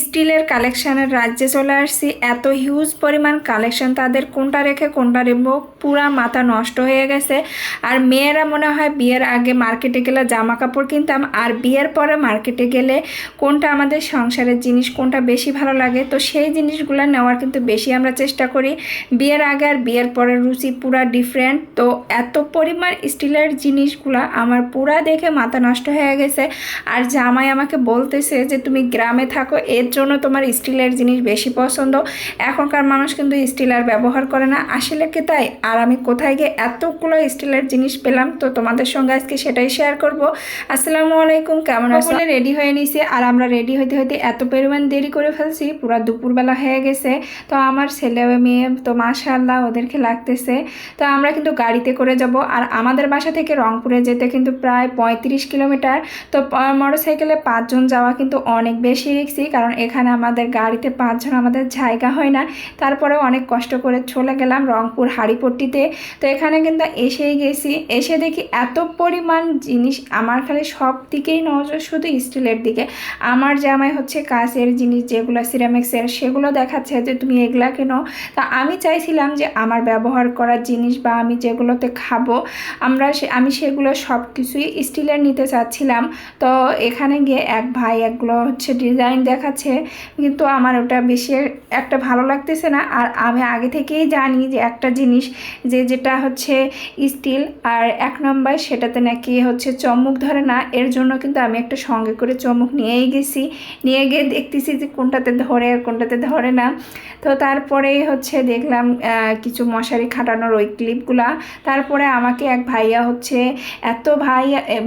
স্টিলের কালেকশানের রাজ্যে চলে আসছি। এত হিউজ পরিমাণ কালেকশন, তাদের কোনটা রেখে কোনটা রেখবো পুরা মাথা নষ্ট হয়ে গেছে। আর মেয়েরা মনে হয় বিয়ের আগে মার্কেটে গেলে জামা কাপড় কিনতাম, আর বিয়ের পরে মার্কেটে গেলে কোনটা আমাদের সংসারের জিনিস কোনটা বেশি ভালো লাগে, তো সেই জিনিসগুলো নেওয়ার কিন্তু বেশি আমরা চেষ্টা করি। বিয়ের আগে আর বিয়ের পরের রুচি পুরা ডিফারেন্ট। তো এত পরিমাণ স্টিলের জিনিসগুলো আমার পুরা দেখে মাথা নষ্ট হয়ে গেছে। আর জামাই আমাকে বলতেছে যে তুমি গ্রামে থাকো, এর জন্য তোমার স্টিলের জিনিস বেশি পছন্দ। এখনকার মানুষ কিন্তু স্টিল আর ব্যবহার করে না, আসলে কি তাই? আর আমি কোথায় গিয়ে এতগুলো স্টিলের জিনিস পেলাম, তো তোমাদের সঙ্গে আজকে সেটাই শেয়ার করব। আসসালামু আলাইকুম, কেমন আছো? বলে রেডি হয়ে নিছি, আর আমরা রেডি হইতে হইতে এত পরিমাণ দেরি করে ফেলছি, পুরো দুপুরবেলা হয়ে গেছে। তো আমার ছেলে মেয়ে তো মাশাআল্লাহ ওদেরকে লাগতেছে। তো আমরা কিন্তু গাড়িতে করে যাব, আর আমাদের বাসা থেকে রংপুরে যেতে কিন্তু প্রায় 35 কিলোমিটার। তো মোটরসাইকেলে 5 জন যাওয়া কিন্তু অনেক বেশি রিস্কি, কারণ এখানে আমাদের গাড়িতে 5 জন আমাদের জায়গা হয় না। তারপরেও অনেক কষ্ট করে চলে গেলাম রংপুর হাড়িপট্টিতে। তো এখানে কিন্তু এসেই গেছি, এসে দেখি এত পরিমাণ জিনিস, আমার খালি সব দিকেই নজর শুধু স্টিলের দিকে। আমার জামাই হচ্ছে কাঁচের জিনিস যেগুলো সিরামিক্সের, সেগুলো দেখাচ্ছে যে তুমি এগুলা কেন। তা আমি চাইছিলাম যে আমার ব্যবহার করার জিনিস বা আমি যেগুলোতে খাবো আমি সেগুলো সব কিছুই স্টিলের নিতে চাচ্ছিলাম। তো এখানে গিয়ে এক ভাই এগুলো হচ্ছে ডিজাইন দেখাচ্ছে, কিন্তু আমার ওটা বেশি একটা ভালো লাগতেছে না। আর আমি আগে থেকেই জানি যে একটা জিনিস যেটা হচ্ছে স্টিল আর 1 নম্বর সেটাতে নাকি হচ্ছে চমক ধরে না, এর জন্য কিন্তু আমি একটা সঙ্গে করে চমক নিয়েই গেছি। নিয়ে গিয়ে দেখতেছি যে কোনটাতে ধরে আর কোনটাতে ধরে না। তো তারপরেই হচ্ছে দেখলাম কিছু মশারি খাটানোর ওই ক্লিপগুলা। তারপরে আমাকে এক ভাইয়া হচ্ছে এত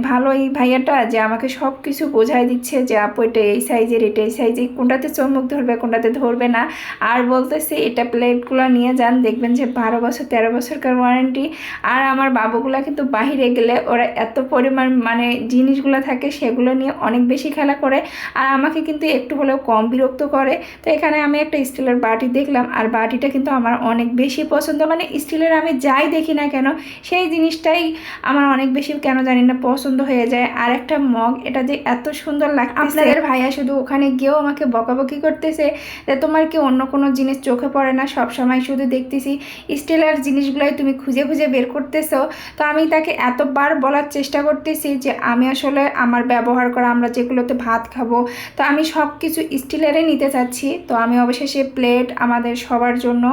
ভালো এই ভাইয়াটা যে আমাকে সব কিছু বোঝাই দিচ্ছে যে আপু এটা এই সাইজের, এটা এই সাইজে, কোনটাতে চমক ধরবে কোনটাতে ধরবে না। আর বলতেছে এটা প্লেটগুলো নিয়ে যান, দেখবেন যে 12 বছর 13 বছরকার ওয়ারেন্টি। আর আমার বাবুগুলা কিন্তু বাহিরে গেলে ওরা এত পরিমাণ মানে জিনিসগুলো থাকে সেগুলো নিয়ে অনেক বেশি খেলা করে, আর আমাকে কিন্তু একটু হলেও কম বিরক্ত করে। তো এখানে আমি একটা স্টিলের বাটি দেখলাম, আর বাটিটা কিন্তু আমার অনেক বেশি পছন্দ। মানে স্টিলের আমি যাই দেখি না কেন সেই জিনিসটাই আমার অনেক বেশি কেন জানি না পছন্দ হয়ে যায়। আর একটা মগ, এটা যে এত সুন্দর লাগছে। আপনাদের ভাইয়া শুধু ওখানে গিয়েও আমাকে বকাবকি করতেছে যে তোমার কি অন্য কোনো জিনিস চোখে পড়ে না, সব সময় শুধু দেখতেছি স্টিলের জিনিসগুলোই তুমি খুঁজে খুঁজে বের করতেছো। তো আমি তাকে এতবার বলার চেষ্টা করতেছি যে আমি আসলে আমার ব্যবহার করা আমরা যেগুলোতে ভাত খাবো, তো আমি সব কিছু স্টিলেরই নিতে চাচ্ছি। তো আমি অবশেষে প্লেট আমাদের সবার জন্য,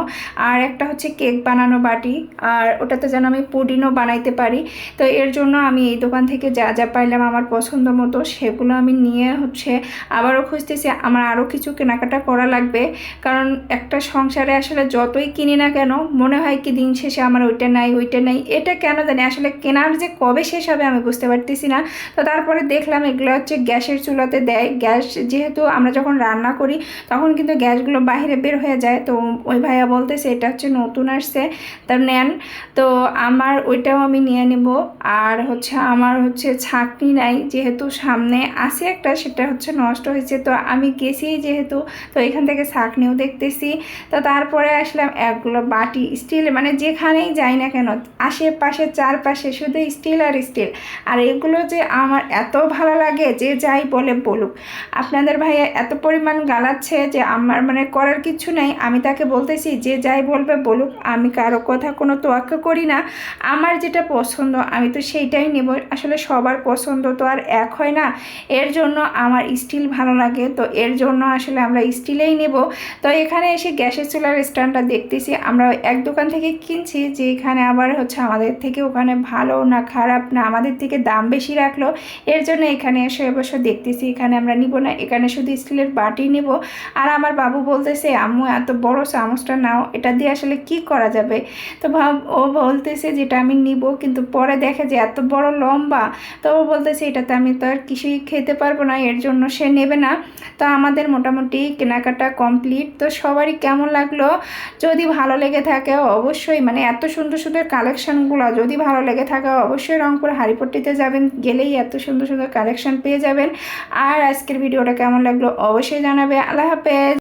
আর একটা হচ্ছে কেক বানানো বাটি, আর ওটাতে যেন আমি পুডিংও বানাইতে পারি। তো এর জন্য আমি এই দোকান থেকে যা যা পাইলাম আমার পছন্দ মতো সেগুলো আমি নিয়ে হচ্ছে আবারও খুঁজতেছি। আমার আরও কিছু কেনাকাটা করা লাগবে, কারণ একটা সংসারে আসলে যতই কিনি না কেন মনে হয় কি দিন শেষে আমার ওইটা নাই ওইটা নাই, এটা কেন জানি আসলে কেনার যে কবে শেষ হবে আমি বুঝতে পারতেছি না। তো তারপরে দেখলাম এগুলো হচ্ছে গ্যাসের চুলাতে দেয়। গ্যাস যেহেতু আমরা যখন রান্না করি তখন কিন্তু গ্যাসগুলো বাইরে বের হয়ে যায়। তো ওই ভাইয়া বলতেছে এটা হচ্ছে নতুন আসছে, তা নেন। তো আমার ওইটাও আমি নিয়ে নেব। আর হচ্ছে আমার হচ্ছে ছাঁকনি নাই, যেহেতু সামনে আছে একটা, সেটা হচ্ছে নষ্ট হয়েছে। তো আমি গেছি যেহেতু, তো এখান থেকে ছাঁকনিও দেখতেছি। তো তারপরে আসলাম এগুলো বাটি স্টিল, মানে যেখানেই যাই না কেন আশেপাশে চারপাশে শুধু স্টিল আর স্টিল। আর এগুলো যে আমার এত ভালো লাগে যে যাই বলে বলুক। আপনাদের ভাইয়া এত পরিমাণ গালাচ্ছে যে আমার মানে করার কিছু নেই। আমি তাকে বলতেছি যে যাই বলবে বলুক, আমি কারো কথা কোনো তোয়াক্কা করি না। আমার যেটা পছন্দ আমি তো সেইটাই নেব। আসলে সবার পছন্দ তো আর এক হয় না, এর জন্য আমার স্টিল ভালো লাগে, তো এর জন্য আসলে আমরা স্টিলেই নেব। তো এখানে এসে গ্যাসের চুলার স্ট্যান্ডটা দেখতেছি, আমরা এক দোকান থেকে কিনছি, যে এখানে আবার হচ্ছে আমাদের থেকে ওখানে ভালো না খারাপ না, আমাদের থেকে দাম বেশি রাখলো। এর জন্য এখানে এসে অবশ্য দেখতেছি এখানে আমরা নিব না, এখানে শুধু স্টিলের বাটি নেব। আর আমার বাবু বলতেছে আম্মু এত বড় চামচটা নাও, এটা দিয়ে আসলে কি করা যাবে। তো ও বলতেছে যেটা আমি নিব, কিন্তু পরে দেখে যে এত বড় লম্বা। তো ও বলতেছে এটাতে আমি তো আর কিছুই খেতে পারবো না, এর জন্য সে নেবে না। তো আমাদের মোটামুটি কেনাকাটা কমপ্লিট। তো সবারই কেমন লাগলো, যদি ভালো লেগে থাকে অবশ্যই, মানে এত সুন্দর সুন্দর কালেকশানগুলো যদি ভালো লেগে থাকে অবশ্যই রংপুর হাড়িপট্টিতে যাবেন, গেলেই এত সুন্দর সুন্দর কালেকশান পেয়ে যাবেন। আর আজকের ভিডিওটা কেমন লাগলো অবশ্যই জানাবে। আল্লাহ হাফেজ।